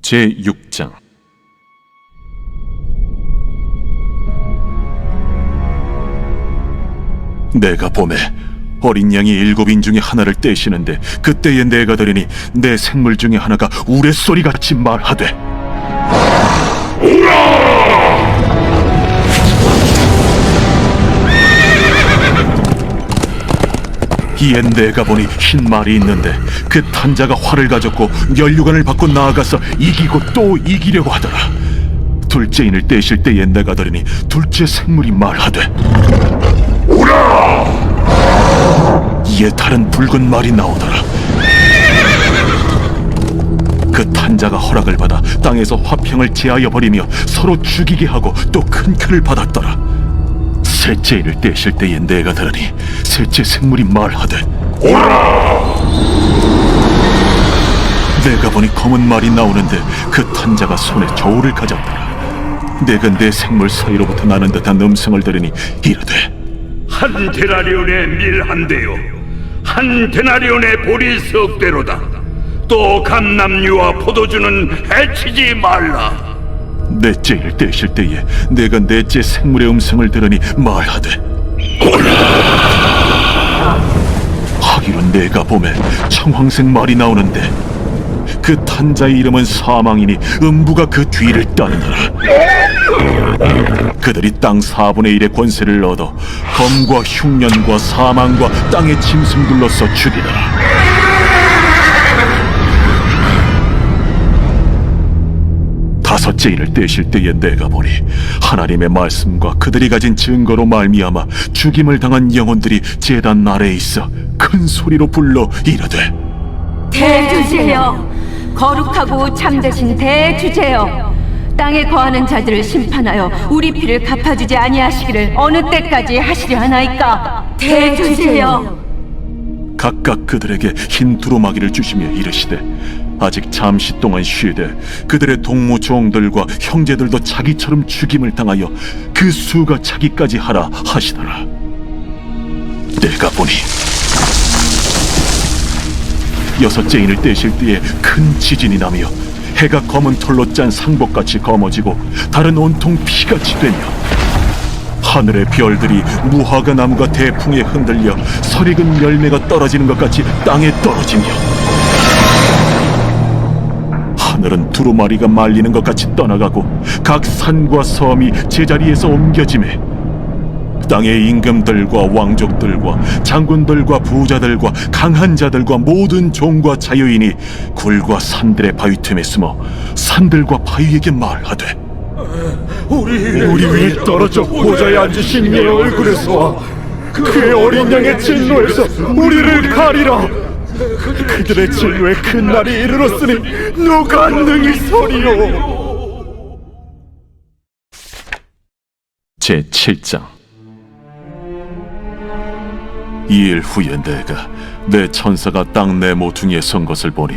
제6장. 내가 보매 어린 양이 7인 중에 하나를 떼시는데, 그때에 내가 들으니 내 생물 중에 하나가 우레소리같이 말하되, 이에 내가 보니 흰 말이 있는데, 그 탄자가 활을 가졌고 면류관을 받고 나아가서 이기고 또 이기려고 하더라. 둘째 인을 떼실 때에 내가 들으니 둘째 생물이 말하되, 오라! 이에 다른 붉은 말이 나오더라. 그 탄자가 허락을 받아 땅에서 화평을 제하여 버리며 서로 죽이게 하고 또 큰 표를 받았더라. 셋째 인을 떼실 때에 내가 들으니 셋째 생물이 말하되, 오라! 내가 보니 검은 말이 나오는데, 그 탄자가 손에 저울을 가졌더라. 내가 내 생물 사이로부터 나는 듯한 음성을 들으니 이르되, 한 데나리온의 밀 한 대요, 한 데나리온의 보리 석 대로다. 또 감람류와 포도주는 해치지 말라. 넷째 인을 떼실 때에 내가 넷째 생물의 음성을 들으니 말하되, 오라! 하기로 내가 보매 청황색 말이 나오는데, 그 탄자의 이름은 사망이니 음부가 그 뒤를 따르더라. 그들이 땅 4분의 1의 권세를 얻어 검과 흉년과 사망과 땅의 짐승들로서 죽이더라. 다섯째 인을 떼실 때에 내가 보니 하나님의 말씀과 그들이 가진 증거로 말미암아 죽임을 당한 영혼들이 제단 아래에 있어 큰 소리로 불러 이르되, 대주제여, 거룩하고 참되신 대주제여, 땅에 거하는 자들을 심판하여 우리 피를 갚아주지 아니하시기를 어느 때까지 하시려 하나이까. 대주제여. 각각 그들에게 흰 두루마기를 주시며 이르시되, 아직 잠시 동안 쉬되 그들의 동무 종들과 형제들도 자기처럼 죽임을 당하여 그 수가 차기까지 하라 하시더라. 내가 보니 여섯째 인을 떼실 때에 큰 지진이 나며 해가 검은 털로 짠 상복같이 검어지고 달은 온통 피같이 되며 하늘의 별들이 무화과 나무가 대풍에 흔들려 설익은 열매가 떨어지는 것 같이 땅에 떨어지며 하늘은 두루마리가 말리는 것 같이 떠나가고 각 산과 섬이 제자리에서 옮겨지매 땅의 임금들과 왕족들과 장군들과 부자들과 강한 자들과 모든 종과 자유인이 굴과 산들의 바위 틈에 숨어 산들과 바위에게 말하되, 우리 위에 떨어져 보좌에 앉으신 이의 얼굴에서와 그의 어린 양의 진노에서 우리를 가리라. 그들의 진노의 큰 날이 이르렀으니 누가 능히 서리요. 제7장. 이일 후에 내가 내 천사가 땅 내 모퉁이에 선 것을 보니,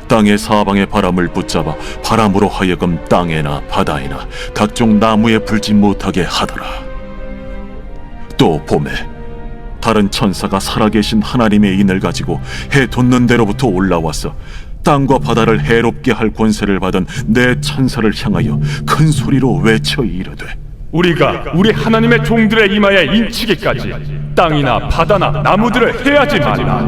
땅의 사방의 바람을 붙잡아 바람으로 하여금 땅에나 바다에나 각종 나무에 불지 못하게 하더라. 또 봄에 다른 천사가 살아계신 하나님의 인을 가지고 해 돋는 데로부터 올라와서 땅과 바다를 해롭게 할 권세를 받은 내 천사를 향하여 큰 소리로 외쳐 이르되, 우리가 우리 하나님의 종들의 이마에 인치기까지 땅이나 바다나 나무들을 해하지 말라.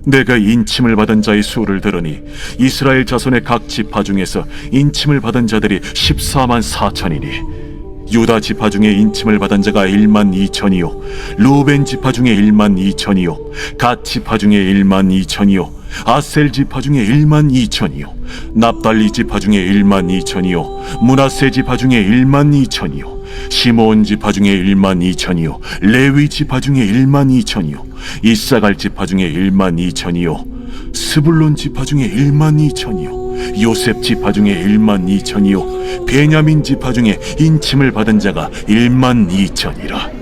내가 인침을 받은 자의 수를 들으니 이스라엘 자손의 각 지파 중에서 인침을 받은 자들이 14만 4천이니 유다 지파 중에 인침을 받은 자가 1만 2천이요 루벤 지파 중에 1만 2천이요 갓 지파 중에 1만 2천이요 아셀 지파 중에 1만 2천이요 납달리 지파 중에 1만 2천이요 므낫세 지파 중에 1만 2천이요 시므온 지파 중에 1만 2천이요 레위 지파 중에 1만 2천이요 이사갈 지파 중에 1만 2천이요 스불론 지파 중에 1만 2천이요 요셉 지파 중에 1만 2천이요 베냐민 지파 중에 인침을 받은 자가 1만 2천이라.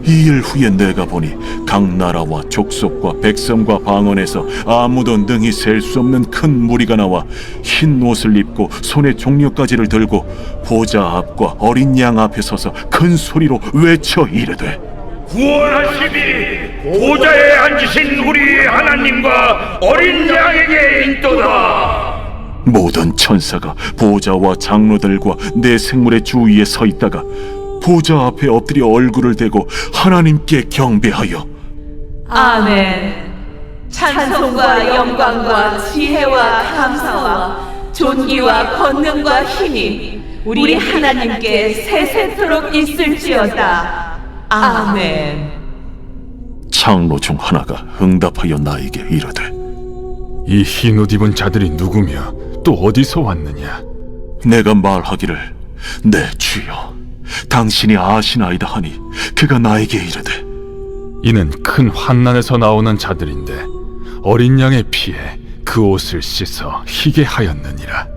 이일 후에 내가 보니 각 나라와 족속과 백성과 방언에서 아무도 능히 셀 수 없는 큰 무리가 나와 흰 옷을 입고 손에 종려가지를 들고 보좌 앞과 어린 양 앞에 서서 큰 소리로 외쳐 이르되, 구원하시니 보좌에 앉으신 우리 하나님과 어린 양에게 있도다. 모든 천사가 보좌와 장로들과 내 생물의 주위에 서 있다가 보좌 앞에 엎드려 얼굴을 대고 하나님께 경배하여 아멘. 찬송과 영광과 지혜와 감사와 존귀와 권능과 힘이 우리 하나님께 세세토록 있을지어다. 아멘. 장로 중 하나가 응답하여 나에게 이르되 이 흰 옷 입은 자들이 누구며 또 어디서 왔느냐? 내가 말하기를 내 주여 당신이 아시나이다 하니 그가 나에게 이르되 이는 큰 환난에서 나오는 자들인데 어린 양의 피에 그 옷을 씻어 희게 하였느니라.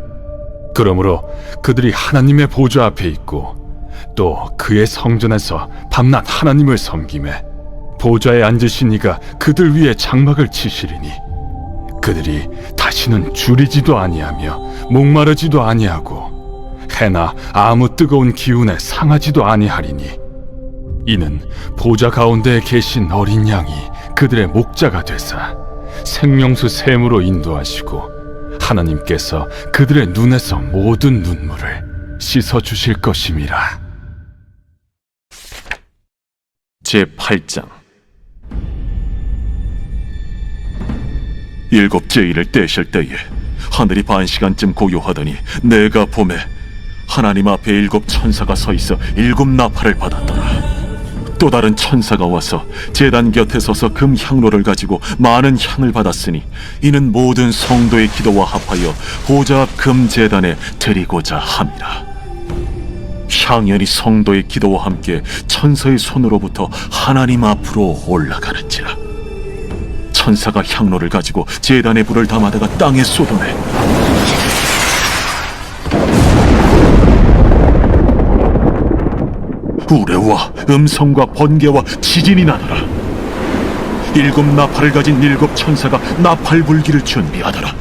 그러므로 그들이 하나님의 보좌 앞에 있고 또 그의 성전에서 밤낮 하나님을 섬기매 보좌에 앉으신 이가 그들 위에 장막을 치시리니 그들이 다시는 줄이지도 아니하며 목마르지도 아니하고 해나 아무 뜨거운 기운에 상하지도 아니하리니 이는 보좌 가운데에 계신 어린 양이 그들의 목자가 되사 생명수 샘으로 인도하시고 하나님께서 그들의 눈에서 모든 눈물을 씻어주실 것임이라. 제8장 일곱 제일을 떼실 때에 하늘이 반시간쯤 고요하더니 내가 보매 하나님 앞에 일곱 천사가 서 있어 일곱 나팔을 받았더라. 또 다른 천사가 와서 제단 곁에 서서 금 향로를 가지고 많은 향을 받았으니 이는 모든 성도의 기도와 합하여 보좌 앞 금 제단에 드리고자 함이라. 향연이 성도의 기도와 함께 천사의 손으로부터 하나님 앞으로 올라가는지라. 천사가 향로를 가지고 제단에 불을 담아다가 땅에 쏟아내 우레와 음성과 번개와 지진이 나더라. 일곱 나팔을 가진 일곱 천사가 나팔 불기를 준비하더라.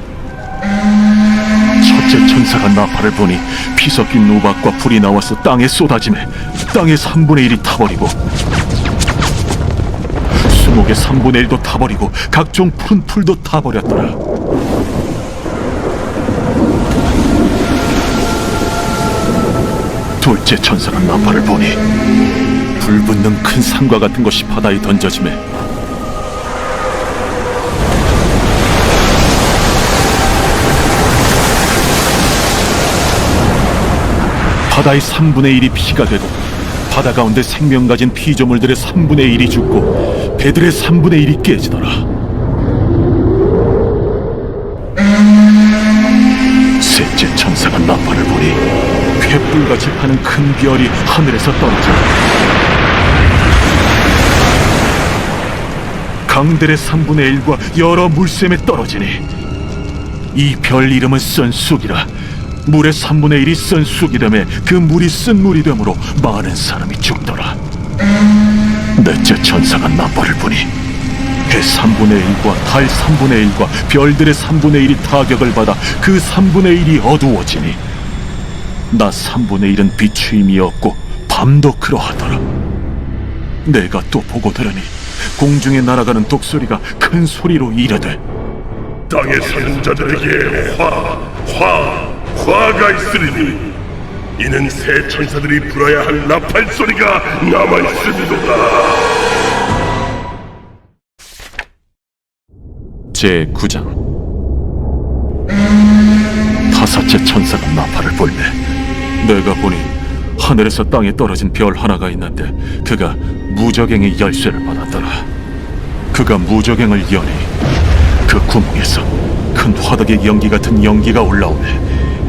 첫째 천사가 나팔을 보니 피 섞인 우박과 불이 나와서 땅에 쏟아지매 땅의 3분의 1이 타버리고 수목의 3분의 1도 타버리고 각종 푸른 풀도 타버렸더라. 둘째 천사가 나팔을 보니 불붙는 큰 산과 같은 것이 바다에 던져지매 바다의 3분의 1이 피가 되고 바다 가운데 생명 가진 피조물들의 3분의 1이 죽고 배들의 3분의 1이 깨지더라. 셋째 천사가 나팔을 보니 횃불같이 파는 큰 별이 하늘에서 떨어져 강들의 3분의 1과 여러 물샘에 떨어지니 이 별 이름은 쓴쑥이라. 물의 3분의 1이 쓴 쑥이라며 그 물이 쓴 물이 되므로 많은 사람이 죽더라. 넷째 천사가 나팔을 보니 해 3분의 1과 달 3분의 1과 별들의 3분의 1이 타격을 받아 그 3분의 1이 어두워지니 낮 3분의 1은 비추임이 없고 밤도 그러하더라. 내가 또 보고 들으니 공중에 날아가는 독소리가 큰 소리로 이르되 땅에 사는 자들에게 화가 있으리니 이는 새 천사들이 불어야 할 나팔 소리가 남아있음이로다. 제9장 다섯째 천사가 나팔을 불매 내가 보니 하늘에서 땅에 떨어진 별 하나가 있는데 그가 무저갱의 열쇠를 받았더라. 그가 무저갱을 여니 그 구멍에서 큰 화덕의 연기 같은 연기가 올라오매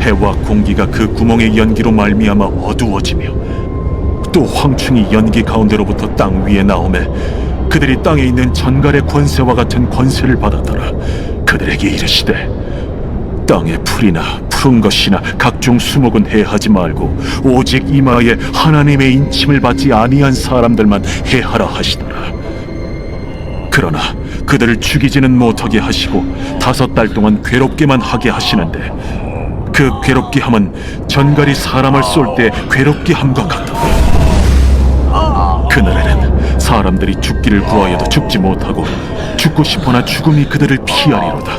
해와 공기가 그 구멍의 연기로 말미암아 어두워지며 또 황충이 연기 가운데로부터 땅 위에 나오매 그들이 땅에 있는 전갈의 권세와 같은 권세를 받았더라. 그들에게 이르시되 땅의 풀이나 푸른 것이나 각종 수목은 해하지 말고 오직 이마에 하나님의 인침을 받지 아니한 사람들만 해하라 하시더라. 그러나 그들을 죽이지는 못하게 하시고 5달 동안 괴롭게만 하게 하시는데 그 괴롭게 함은 전갈이 사람을 쏠 때 괴롭게 함과 같더라. 그날에는 사람 사람들이 죽기를 구하여도 죽지 못하고 죽고 싶어나 죽음이 그들을 피하리로다.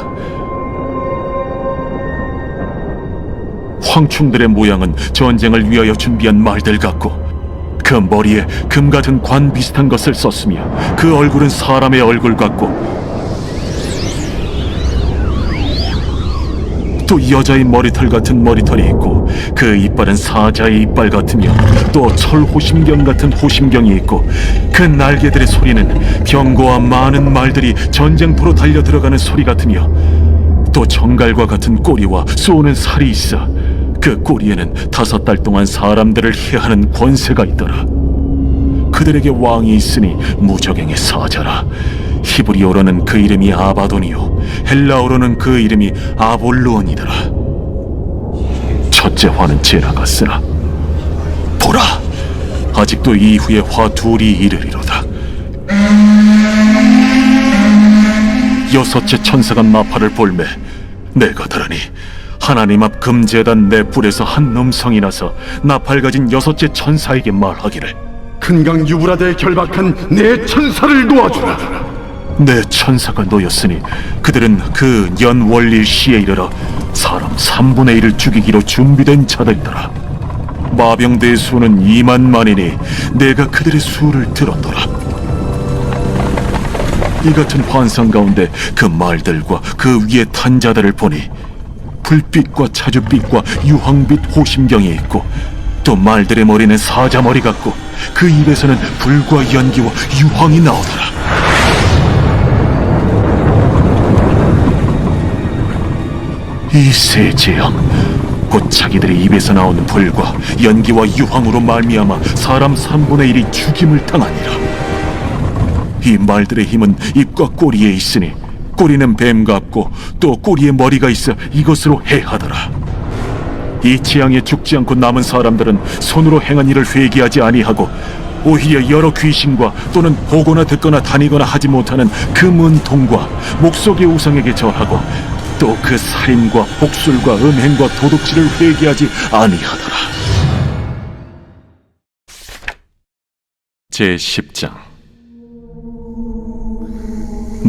황충들의 모양은 전쟁을 위하여 준비한 말들 같고 그 머리에 금 같은 관 비슷한 것을 썼으며 그 얼굴은 사람의 얼굴 같고 또 여자의 머리털 같은 머리털이 있고 그 이빨은 사자의 이빨 같으며 또 철 호심경 같은 호심경이 있고 그 날개들의 소리는 병거와 많은 말들이 전쟁터로 달려 들어가는 소리 같으며 또 정갈과 같은 꼬리와 쏘는 살이 있어 그 꼬리에는 5달 동안 사람들을 해하는 권세가 있더라. 그들에게 왕이 있으니 무적행의 사자라. 히브리어로는 그 이름이 아바돈이요 헬라어로는 그 이름이 아볼루온이더라. 첫째 화는 지나갔으나 보라, 아직도 이후에 화 둘이 이르리로다. 여섯째 천사가 나팔을 볼매 내가 들으니 하나님 앞 금제단 내 뿔에서 한 음성이 나서 나팔 가진 여섯째 천사에게 말하기를 큰강 유브라데에 결박한 내 천사를 놓아주라. 내 천사가 놓였으니 그들은 그 연월일 시에 이르러 사람 3분의 1을 죽이기로 준비된 자들이더라. 마병대의 수는 2만만이니 내가 그들의 수를 들었더라. 이 같은 환상 가운데 그 말들과 그 위에 탄 자들을 보니 불빛과 차주빛과 유황빛 호심경이 있고 또 말들의 머리는 사자 머리 같고 그 입에서는 불과 연기와 유황이 나오더라. 이 세 재앙 곧 자기들의 입에서 나오는 불과 연기와 유황으로 말미암아 사람 3분의 1이 죽임을 당하니라. 이 말들의 힘은 입과 꼬리에 있으니 꼬리는 뱀 같고 또 꼬리에 머리가 있어 이것으로 해하더라. 이 재앙에 죽지 않고 남은 사람들은 손으로 행한 일을 회개하지 아니하고 오히려 여러 귀신과 또는 보거나 듣거나 다니거나 하지 못하는 그 문통과 목석의 우상에게 절하고 또 그 살인과 복술과 음행과 도둑질을 회개하지 아니하더라. 제10장.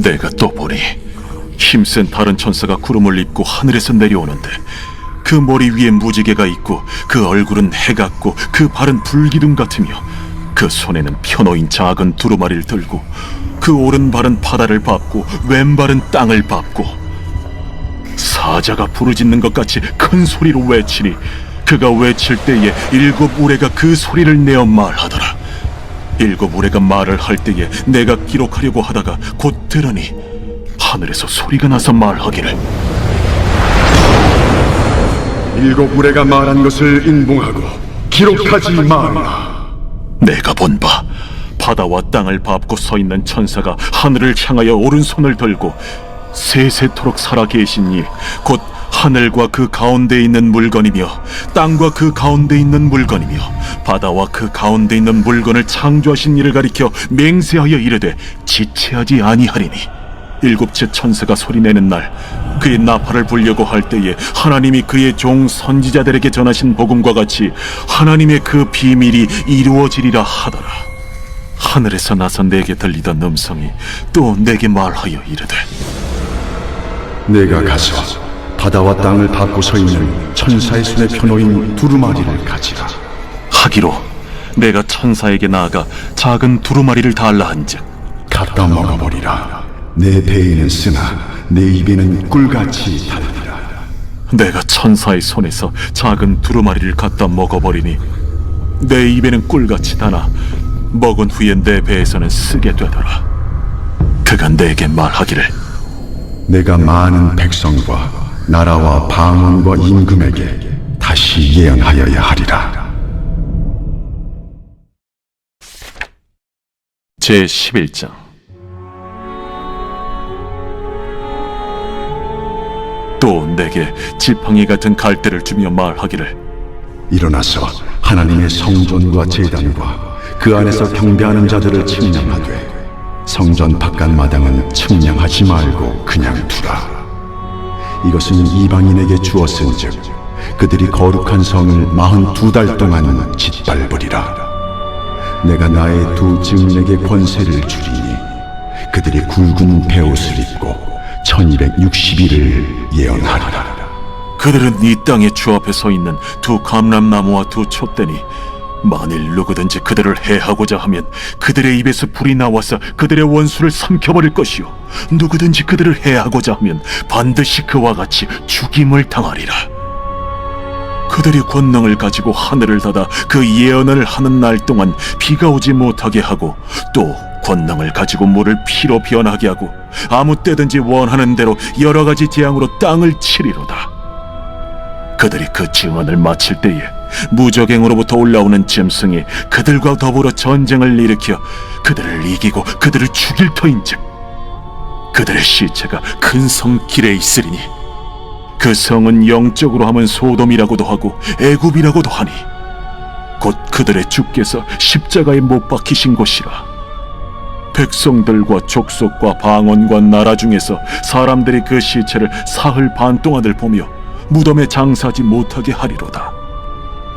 내가 또 보니 힘센 다른 천사가 구름을 입고 하늘에서 내려오는데 그 머리 위에 무지개가 있고 그 얼굴은 해 같고 그 발은 불기둥 같으며 그 손에는 펴놓인 작은 두루마리를 들고 그 오른발은 바다를 밟고 왼발은 땅을 밟고 사자가 부르짖는 것 같이 큰 소리로 외치니 그가 외칠 때에 7 우레가 그 소리를 내어 말하더라. 7 우레가 말을 할 때에 내가 기록하려고 하다가 곧 들으니 하늘에서 소리가 나서 말하기를 7 우레가 말한 것을 인봉하고 기록하지 말라. 내가 본 바 바다와 땅을 밟고 서 있는 천사가 하늘을 향하여 오른손을 들고 세세토록 살아계신 이 곧 하늘과 그 가운데 있는 물건이며 땅과 그 가운데 있는 물건이며 바다와 그 가운데 있는 물건을 창조하신 이를 가리켜 맹세하여 이르되 지체하지 아니하리니 7째 천사가 소리내는 날 그의 나팔을 불려고 할 때에 하나님이 그의 종 선지자들에게 전하신 복음과 같이 하나님의 그 비밀이 이루어지리라 하더라. 하늘에서 나서 내게 들리던 음성이 또 내게 말하여 이르되 내가 가서 바다와 땅을 밟고 서 있는 천사의 손에 펴놓인 두루마리를 가지라. 하기로 내가 천사에게 나아가 작은 두루마리를 달라 한즉 갖다 먹어버리라. 내 배에는 쓰나 내 입에는 꿀같이 달리라. 내가 천사의 손에서 작은 두루마리를 갖다 먹어버리니 내 입에는 꿀같이 다나 먹은 후에 내 배에서는 쓰게 되더라. 그가 내게 말하기를 내가 많은 백성과 나라와 방언과 임금에게 다시 예언하여야 하리라. 제11장. 또 내게 지팡이 같은 갈대를 주며 말하기를 일어나서 하나님의 성전과 제단과 그 안에서 경배하는 자들을 측량하되 성전 바깥 마당은 측량하지 말고 그냥 두라. 이것은 이방인에게 주었은즉 그들이 거룩한 성을 42달 동안 짓밟으리라. 내가 나의 두 증인에게 권세를 주리니 그들이 굵은 베옷을 입고 1260일을 예언하리라. 그들은 이 땅의 주 앞에 서 있는 두 감람나무와 두 촛대니 만일 누구든지 그들을 해하고자 하면 그들의 입에서 불이 나와서 그들의 원수를 삼켜버릴 것이요 누구든지 그들을 해하고자 하면 반드시 그와 같이 죽임을 당하리라. 그들이 권능을 가지고 하늘을 닫아 그 예언을 하는 날 동안 비가 오지 못하게 하고 또 권능을 가지고 물을 피로 변하게 하고 아무 때든지 원하는 대로 여러 가지 재앙으로 땅을 치리로다. 그들이 그 증언을 마칠 때에 무적행으로부터 올라오는 짐승이 그들과 더불어 전쟁을 일으켜 그들을 이기고 그들을 죽일 터인즉 그들의 시체가 큰 성 길에 있으리니 그 성은 영적으로 하면 소돔이라고도 하고 애굽이라고도 하니 곧 그들의 주께서 십자가에 못 박히신 곳이라. 백성들과 족속과 방언과 나라 중에서 사람들이 그 시체를 사흘 반 동안을 보며 무덤에 장사하지 못하게 하리로다.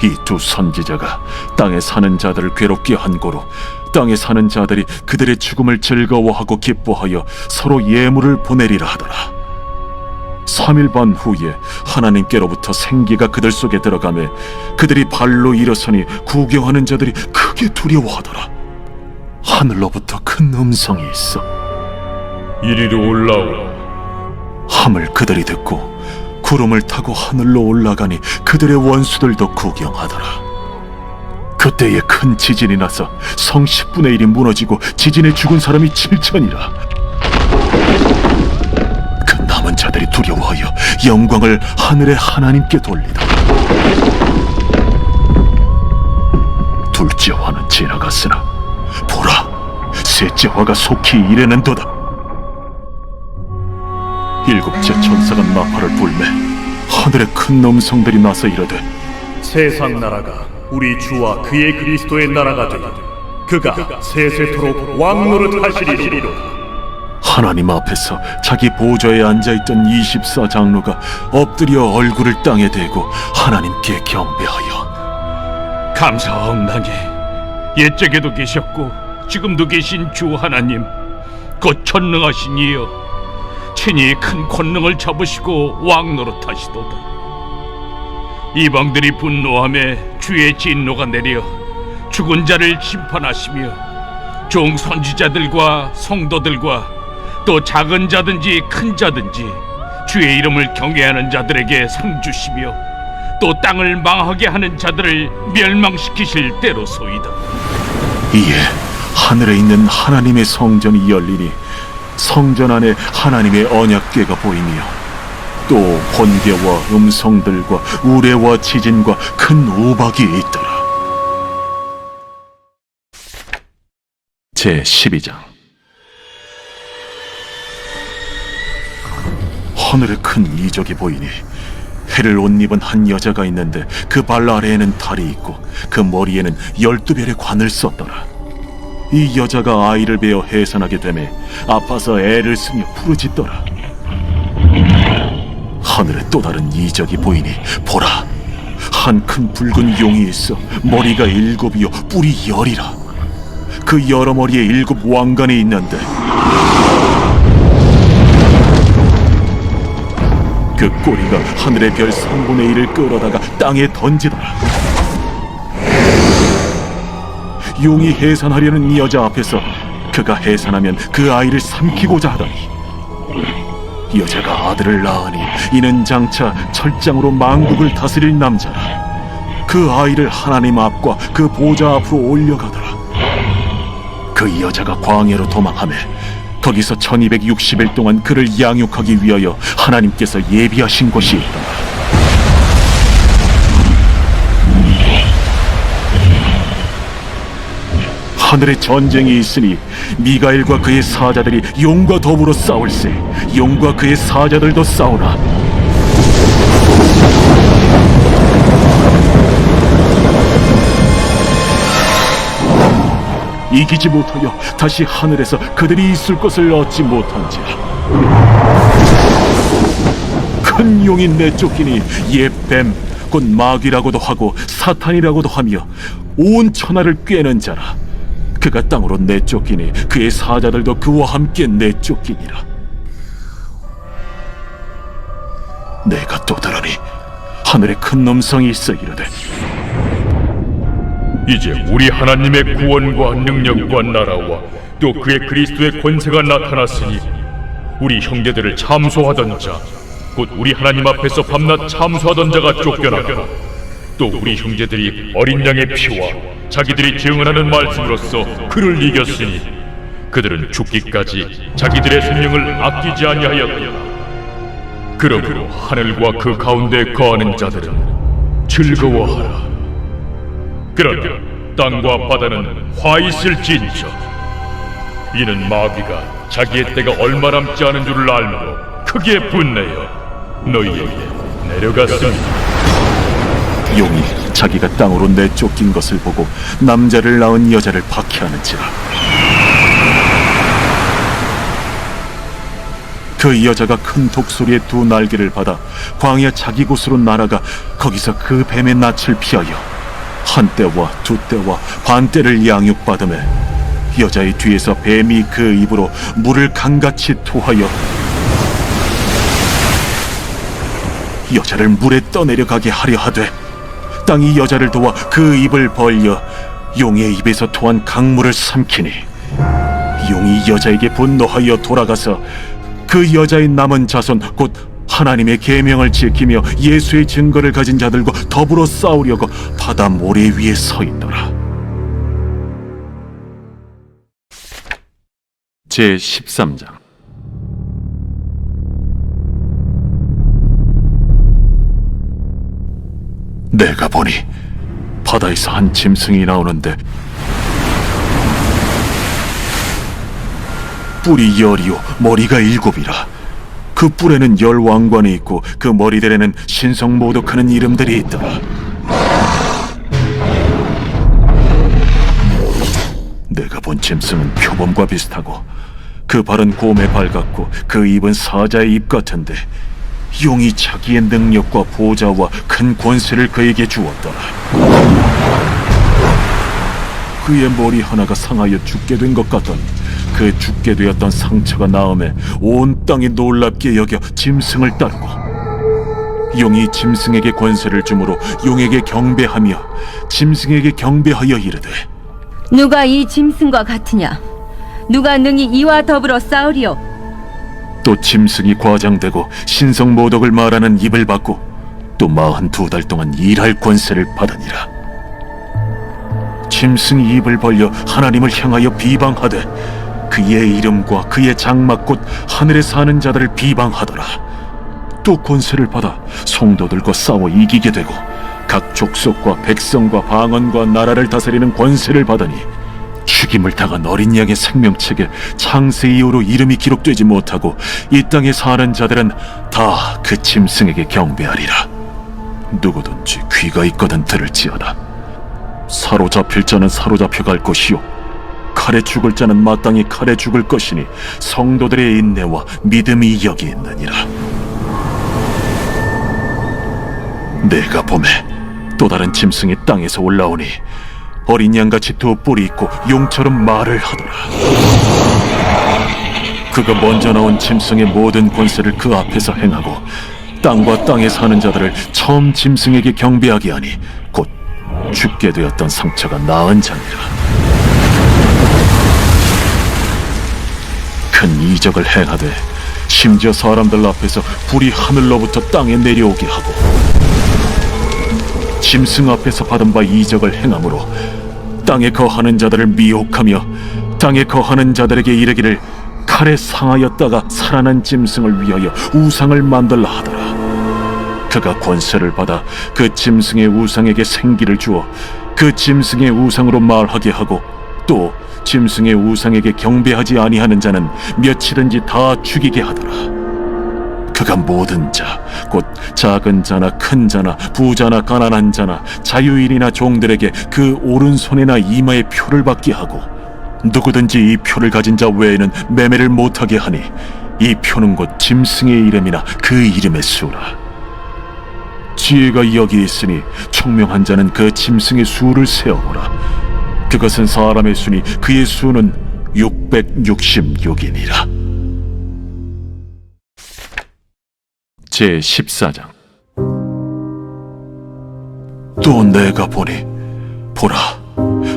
이 두 선지자가 땅에 사는 자들을 괴롭게 한 고로 땅에 사는 자들이 그들의 죽음을 즐거워하고 기뻐하여 서로 예물을 보내리라 하더라. 3일 반 후에 하나님께로부터 생기가 그들 속에 들어가매 그들이 발로 일어서니 구경하는 자들이 크게 두려워하더라. 하늘로부터 큰 음성이 있어 이리로 올라오라. 함을 그들이 듣고 구름을 타고 하늘로 올라가니 그들의 원수들도 구경하더라. 그때에 큰 지진이 나서 성 10분의 1이 무너지고 지진에 죽은 사람이 7천이라. 그 남은 자들이 두려워하여 영광을 하늘의 하나님께 돌리더라. 둘째 화는 지나갔으나 보라, 셋째 화가 속히 이르는도다. 일곱째 천사가 나팔을 불매 하늘에 큰 음성들이 나서 이르되 세상 나라가 우리 주와 그의 그리스도의 나라가 되니 그가 세세토록 왕노릇 하시리로다. 하나님 앞에서 자기 보좌에 앉아있던 24장로가 엎드려 얼굴을 땅에 대고 하나님께 경배하여 감사하옵나니 옛적에도 계셨고 지금도 계신 주 하나님 곧 전능하신 이여 친히 큰 권능을 잡으시고 왕노릇하시도다. 이방들이 분노하며 주의 진노가 내려 죽은 자를 심판하시며 종 선지자들과 성도들과 또 작은 자든지 큰 자든지 주의 이름을 경외하는 자들에게 상 주시며 또 땅을 망하게 하는 자들을 멸망시키실 때로소이다. 이에 하늘에 있는 하나님의 성전이 열리니 성전 안에 하나님의 언약궤가 보이며 또 번개와 음성들과 우레와 지진과 큰 우박이 있더라. 제12장. 하늘에 큰 이적이 보이니 해를 옷 입은 한 여자가 있는데 그 발 아래에는 달이 있고 그 머리에는 12별의 관을 썼더라. 이 여자가 아이를 베어 해산하게 되매 아파서 애를 쓰며 부르짖더라. 하늘에 또 다른 이적이 보이니 보라, 한 큰 붉은 용이 있어 머리가 7이요 뿔이 10이라. 그 여러 머리에 7 왕관이 있는데 그 꼬리가 하늘의 별 3분의 1을 끌어다가 땅에 던지더라. 용이 해산하려는 이 여자 앞에서 그가 해산하면 그 아이를 삼키고자 하더니 여자가 아들을 낳으니 이는 장차 철장으로 만국을 다스릴 남자라. 그 아이를 하나님 앞과 그 보좌 앞으로 올려가더라. 그 여자가 광야로 도망하며 거기서 1260일 동안 그를 양육하기 위하여 하나님께서 예비하신 곳이 있더라. 하늘에 전쟁이 있으니 미가엘과 그의 사자들이 용과 더불어 싸울세. 용과 그의 사자들도 싸우나 이기지 못하여 다시 하늘에서 그들이 있을 것을 얻지 못한지라. 큰 용이 내쫓기니 옛 뱀 곧 마귀라고도 하고 사탄이라고도 하며 온 천하를 꿰는 자라. 그가 땅으로 내쫓기니 그의 사자들도 그와 함께 내쫓기니라. 내가 또 들으니 하늘에 큰 음성이 있어 이르되, 이제 우리 하나님의 구원과 능력과 나라와 또 그의 그리스도의 권세가 나타났으니 우리 형제들을 참소하던 자, 곧 우리 하나님 앞에서 밤낮 참소하던 자가 쫓겨나고 또 우리 형제들이 어린 양의 피와 자기들이 증언하는 말씀으로써 그를 이겼으니 그들은 죽기까지 자기들의 생명을 아끼지 아니하였다. 그러므로 하늘과 그 가운데 거하는 자들은 즐거워하라. 그러나 땅과 바다는 화 있을진저 이는 마귀가 자기의 때가 얼마 남지 않은 줄을 알므로 크게 분내어 너희에게 내려갔습니다. 용이 자기가 땅으로 내쫓긴 것을 보고 남자를 낳은 여자를 박해하는지라. 그 여자가 큰 독수리의 두 날개를 받아 광야 자기 곳으로 날아가 거기서 그 뱀의 낯을 피하여 한 때와 두 때와 반 때를 양육받으매 여자의 뒤에서 뱀이 그 입으로 물을 강같이 토하여 여자를 물에 떠내려가게 하려 하되 땅이 여자를 도와 그 입을 벌려 용의 입에서 토한 강물을 삼키니 용이 여자에게 분노하여 돌아가서 그 여자의 남은 자손 곧 하나님의 계명을 지키며 예수의 증거를 가진 자들과 더불어 싸우려고 바다 모래 위에 서 있더라. 제 13장. 내가 보니 바다에서 한 짐승이 나오는데 뿔이 10이요 머리가 7이라. 그 뿔에는 10왕관이 있고 그 머리들에는 신성모독하는 이름들이 있더라. 내가 본 짐승은 표범과 비슷하고 그 발은 곰의 발 같고 그 입은 사자의 입 같은데 용이 자기의 능력과 보좌와 큰 권세를 그에게 주었더라. 그의 머리 하나가 상하여 죽게 된 것 같더니 그 죽게 되었던 상처가 나음에 온 땅이 놀랍게 여겨 짐승을 따르고 용이 짐승에게 권세를 주므로 용에게 경배하며 짐승에게 경배하여 이르되, 누가 이 짐승과 같으냐? 누가 능히 이와 더불어 싸우리요? 또 짐승이 과장되고 신성모독을 말하는 입을 받고 또 42달 동안 일할 권세를 받으니라. 짐승이 입을 벌려 하나님을 향하여 비방하되 그의 이름과 그의 장막 곧 하늘에 사는 자들을 비방하더라. 또 권세를 받아 성도들과 싸워 이기게 되고 각 족속과 백성과 방언과 나라를 다스리는 권세를 받으니 죽임을 당한 어린 양의 생명책에 창세 이후로 이름이 기록되지 못하고 이 땅에 사는 자들은 다 그 짐승에게 경배하리라. 누구든지 귀가 있거든 들을지어다. 사로잡힐 자는 사로잡혀 갈 것이요 칼에 죽을 자는 마땅히 칼에 죽을 것이니 성도들의 인내와 믿음이 여기 있느니라. 내가 보매 또 다른 짐승이 땅에서 올라오니 어린 양같이 두 뿔이 있고 용처럼 말을 하더라. 그가 먼저 나온 짐승의 모든 권세를 그 앞에서 행하고 땅과 땅에 사는 자들을 처음 짐승에게 경배하게 하니 곧 죽게 되었던 상처가 나은 자니라. 큰 이적을 행하되 심지어 사람들 앞에서 불이 하늘로부터 땅에 내려오게 하고 짐승 앞에서 받은 바 이적을 행함으로 땅에 거하는 자들을 미혹하며 땅에 거하는 자들에게 이르기를 칼에 상하였다가 살아난 짐승을 위하여 우상을 만들라 하더라. 그가 권세를 받아 그 짐승의 우상에게 생기를 주어 그 짐승의 우상으로 말하게 하고 또 짐승의 우상에게 경배하지 아니하는 자는 며칠든지 다 죽이게 하더라. 그가 모든 자, 곧 작은 자나 큰 자나 부자나 가난한 자나 자유인이나 종들에게 그 오른손이나 이마에 표를 받게 하고 누구든지 이 표를 가진 자 외에는 매매를 못하게 하니 이 표는 곧 짐승의 이름이나 그 이름의 수라. 지혜가 여기 있으니 총명한 자는 그 짐승의 수를 세어보라. 그것은 사람의 수니 그의 수는 666이니라. 제 14장. 또 내가 보니 보라,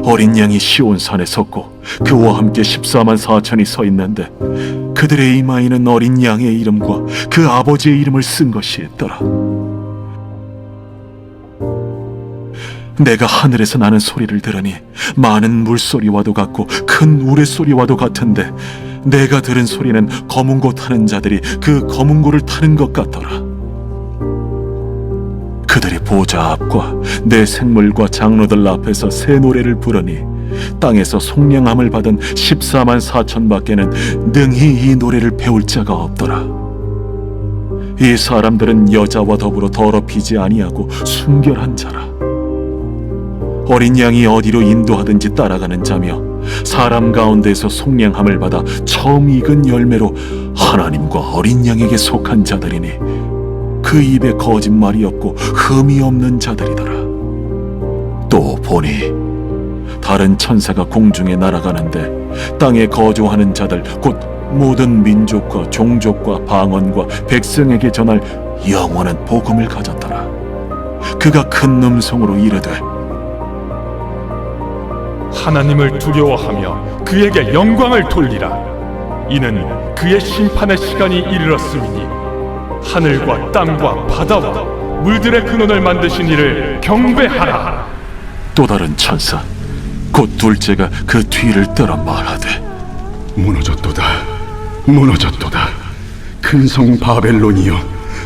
어린 양이 시온산에 섰고 그와 함께 14만 4천이 서 있는데 그들의 이마에는 어린 양의 이름과 그 아버지의 이름을 쓴 것이 있더라. 내가 하늘에서 나는 소리를 들으니 많은 물소리와도 같고 큰 우레소리와도 같은데 내가 들은 소리는 검은 고 타는 자들이 그 검은 고를 타는 것 같더라. 그들이 보좌 앞과 내 생물과 장로들 앞에서 새 노래를 부르니 땅에서 속량함을 받은 14만 4천 밖에는 능히 이 노래를 배울 자가 없더라. 이 사람들은 여자와 더불어 더럽히지 아니하고 순결한 자라. 어린 양이 어디로 인도하든지 따라가는 자며 사람 가운데서 속량함을 받아 처음 익은 열매로 하나님과 어린 양에게 속한 자들이니 그 입에 거짓말이 없고 흠이 없는 자들이더라. 또 보니 다른 천사가 공중에 날아가는데 땅에 거주하는 자들 곧 모든 민족과 종족과 방언과 백성에게 전할 영원한 복음을 가졌더라. 그가 큰 음성으로 이르되 하나님을 두려워하며 그에게 영광을 돌리라. 이는 그의 심판의 시간이 이르렀음이니 하늘과 땅과 바다와 물들의 근원을 만드신 이를 경배하라. 또 다른 천사 곧 둘째가 그 뒤를 따라 말하되 무너졌도다, 무너졌도다. 큰 성 바벨론이여,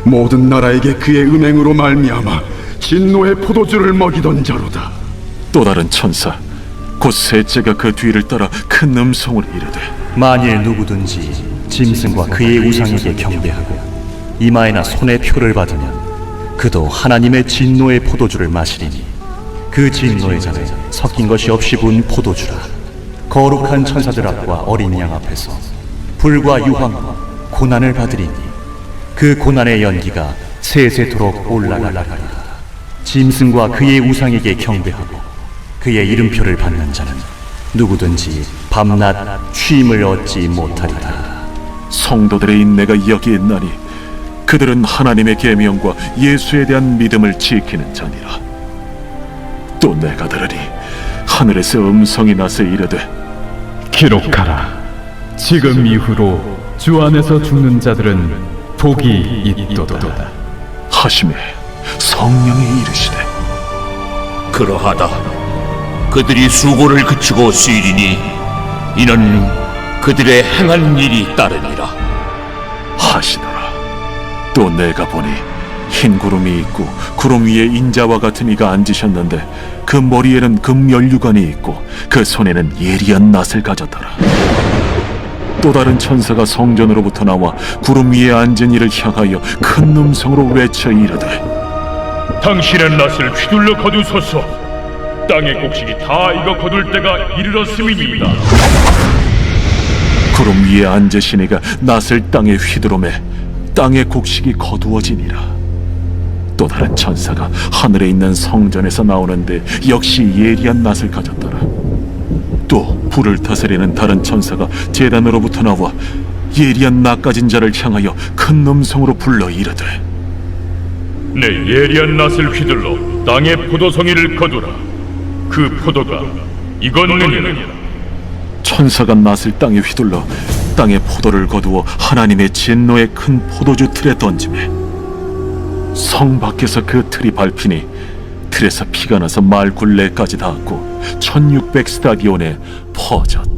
모든 나라에게 그의 음행으로 말미암아 진노의 포도주를 먹이던 자로다. 또 다른 천사 곧 셋째가 그 뒤를 따라 큰 음성으로 이르되 만일 누구든지 짐승과 그의 우상에게 경배하고 이마에나 손에 표를 받으면 그도 하나님의 진노의 포도주를 마시리니 그 진노의 잔에 섞인 것이 없이 부은 포도주라. 거룩한 천사들 앞과 어린 양 앞에서 불과 유황과 고난을 받으리니 그 고난의 연기가 세세토록 올라가리라. 짐승과 그의 우상에게 경배하고 그의 이름표를 받는 자는 누구든지 밤낮 쉼을 얻지 못하리라. 성도들의 인내가 여기 있나니 그들은 하나님의 계명과 예수에 대한 믿음을 지키는 자니라. 또 내가 들으니 하늘에서 음성이 나서 이르되 기록하라. 지금 이후로 주 안에서 죽는 자들은 복이 있도다 하시매 성령이 이르시되 그러하다. 그들이 수고를 그치고 쉬리니 이는 그들의 행한 일이 따르니라 하시더라. 또 내가 보니 흰 구름이 있고 구름 위에 인자와 같은 이가 앉으셨는데 그 머리에는 금연류관이 있고 그 손에는 예리한 낫을 가졌더라. 또 다른 천사가 성전으로부터 나와 구름 위에 앉은 이를 향하여 큰 음성으로 외쳐 이르되 당신의 낫을 휘둘러 거두소서. 땅의 곡식이 다 익어 거둘 때가 이르렀음이니이다. 구름 위에 앉으신 이가 낫을 땅에 휘두르매 땅의 곡식이 거두어지니라. 또 다른 천사가 하늘에 있는 성전에서 나오는데 역시 예리한 낫을 가졌더라. 또 불을 다스리는 다른 천사가 제단으로부터 나와 예리한 낫 가진 자를 향하여 큰 음성으로 불러 이르되 내 예리한 낫을 휘둘러 땅의 포도송이를 거두라. 그 포도가 익었느니라. 천사가 낫을 땅에 휘둘러 땅의 포도를 거두어 하나님의 진노의 큰 포도주 틀에 던지매 성 밖에서 그 틀이 밟히니 틀에서 피가 나서 말 굴레까지 닿았고 1600 스타디온에 퍼졌다.